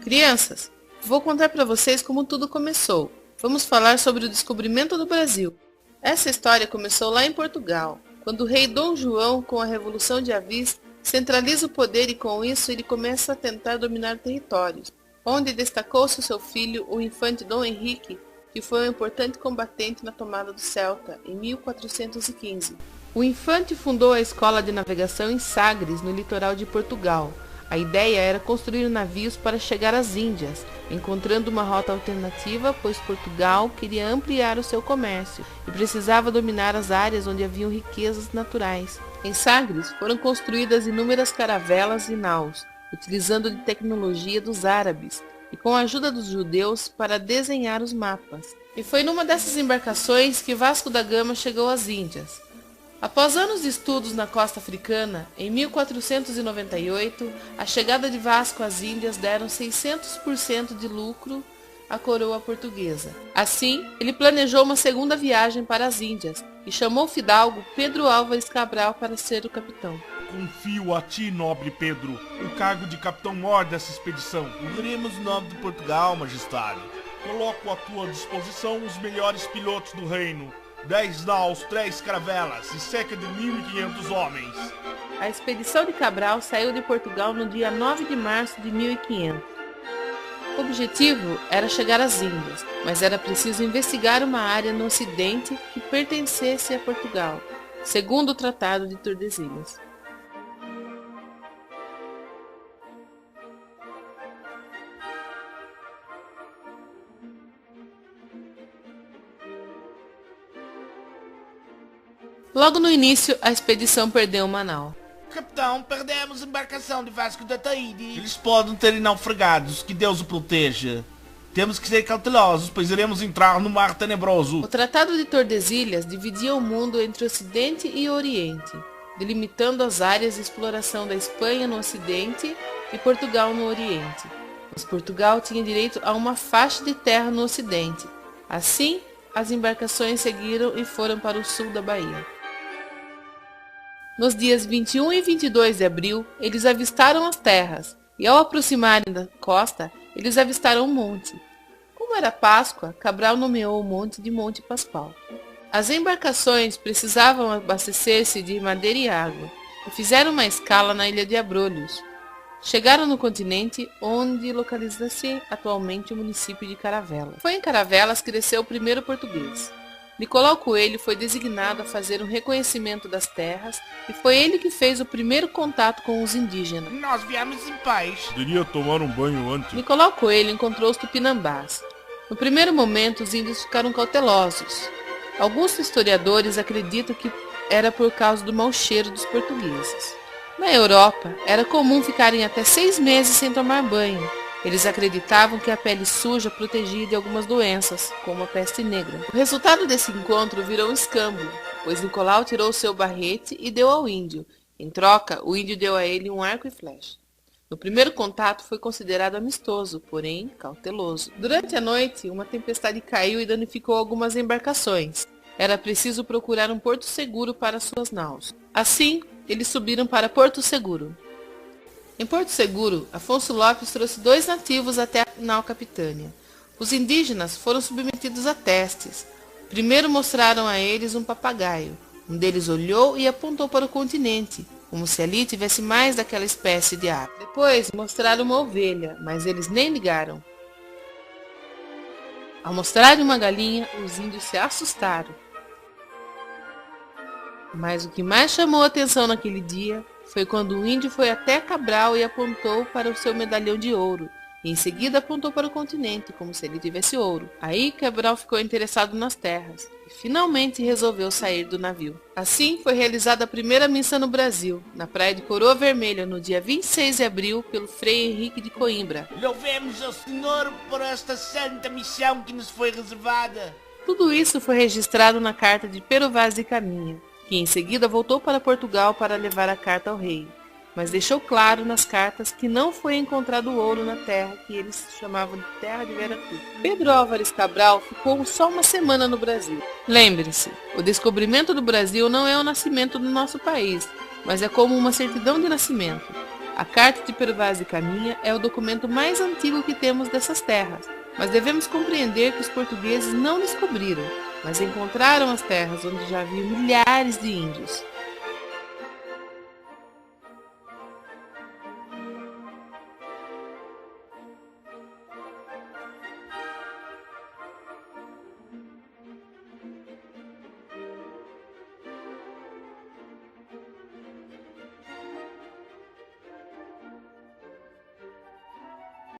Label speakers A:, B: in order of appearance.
A: Crianças, vou contar para vocês como tudo começou. Vamos falar sobre o descobrimento do Brasil. Essa história começou lá em Portugal, quando o rei Dom João, com a Revolução de Avis, centraliza o poder e com isso ele começa a tentar dominar territórios, onde destacou-se o seu filho, o infante Dom Henrique, que foi um importante combatente na tomada do Celta, em 1415. O infante fundou a escola de navegação em Sagres, no litoral de Portugal. A ideia era construir navios para chegar às Índias, encontrando uma rota alternativa, pois Portugal queria ampliar o seu comércio e precisava dominar as áreas onde haviam riquezas naturais. Em Sagres foram construídas inúmeras caravelas e naus, utilizando de tecnologia dos árabes e com a ajuda dos judeus para desenhar os mapas. E foi numa dessas embarcações que Vasco da Gama chegou às Índias. Após anos de estudos na costa africana, em 1498, a chegada de Vasco às Índias deram 600% de lucro à coroa portuguesa. Assim, ele planejou uma segunda viagem para as Índias e chamou o fidalgo Pedro Álvares Cabral para ser o capitão.
B: Confio a ti, nobre Pedro, o cargo de capitão-mor dessa expedição.
C: Honremos o nome de Portugal, majestade.
B: Coloco à tua disposição os melhores pilotos do reino. 10 naus, 3 caravelas e cerca de 1.500 homens.
A: A expedição de Cabral saiu de Portugal no dia 9 de março de 1500. O objetivo era chegar às Índias, mas era preciso investigar uma área no ocidente que pertencesse a Portugal, segundo o Tratado de Tordesilhas. Logo no início, a expedição perdeu uma nau.
C: Capitão, perdemos a embarcação de Vasco da Taíde. Eles podem ter naufragados, que Deus o proteja. Temos que ser cautelosos, pois iremos entrar no mar tenebroso.
A: O Tratado de Tordesilhas dividia o mundo entre Ocidente e Oriente, delimitando as áreas de exploração da Espanha no Ocidente e Portugal no Oriente. Mas Portugal tinha direito a uma faixa de terra no Ocidente. Assim, as embarcações seguiram e foram para o sul da Bahia. Nos dias 21 e 22 de abril, eles avistaram as terras, e ao aproximarem da costa, eles avistaram um monte. Como era Páscoa, Cabral nomeou o monte de Monte Pascoal. As embarcações precisavam abastecer-se de madeira e água, e fizeram uma escala na ilha de Abrolhos. Chegaram no continente, onde localiza-se atualmente o município de Caravelas. Foi em Caravelas que desceu o primeiro português. Nicolau Coelho foi designado a fazer um reconhecimento das terras e foi ele que fez o primeiro contato com os indígenas.
C: Nós viemos em paz.
B: Poderia tomar um banho antes.
A: Nicolau Coelho encontrou os tupinambás. No primeiro momento, os índios ficaram cautelosos. Alguns historiadores acreditam que era por causa do mau cheiro dos portugueses. Na Europa, era comum ficarem até 6 meses sem tomar banho. Eles acreditavam que a pele suja protegia de algumas doenças, como a peste negra. O resultado desse encontro virou um escândalo, pois Nicolau tirou seu barrete e deu ao índio. Em troca, o índio deu a ele um arco e flecha. No primeiro contato foi considerado amistoso, porém cauteloso. Durante a noite, uma tempestade caiu e danificou algumas embarcações. Era preciso procurar um porto seguro para suas naus. Assim, eles subiram para Porto Seguro. Em Porto Seguro, Afonso Lopes trouxe 2 nativos até a nau capitânia. Os indígenas foram submetidos a testes. Primeiro mostraram a eles um papagaio. Um deles olhou e apontou para o continente, como se ali tivesse mais daquela espécie de ave. Depois mostraram uma ovelha, mas eles nem ligaram. Ao mostrarem uma galinha, os índios se assustaram. Mas o que mais chamou a atenção naquele dia foi quando o índio foi até Cabral e apontou para o seu medalhão de ouro, e em seguida apontou para o continente, como se ele tivesse ouro. Aí Cabral ficou interessado nas terras, e finalmente resolveu sair do navio. Assim foi realizada a primeira missa no Brasil, na praia de Coroa Vermelha, no dia 26 de abril, pelo Frei Henrique de Coimbra.
C: Louvemos ao Senhor por esta santa missão que nos foi reservada.
A: Tudo isso foi registrado na carta de Pero Vaz de Caminha, que em seguida voltou para Portugal para levar a carta ao rei, mas deixou claro nas cartas que não foi encontrado ouro na terra que eles chamavam de Terra de Veracruz. Pedro Álvares Cabral ficou só uma semana no Brasil. Lembre-se, o descobrimento do Brasil não é o nascimento do nosso país, mas é como uma certidão de nascimento. A Carta de Pervaz e Caminha é o documento mais antigo que temos dessas terras, mas devemos compreender que os portugueses não descobriram, mas encontraram as terras onde já haviam milhares de índios.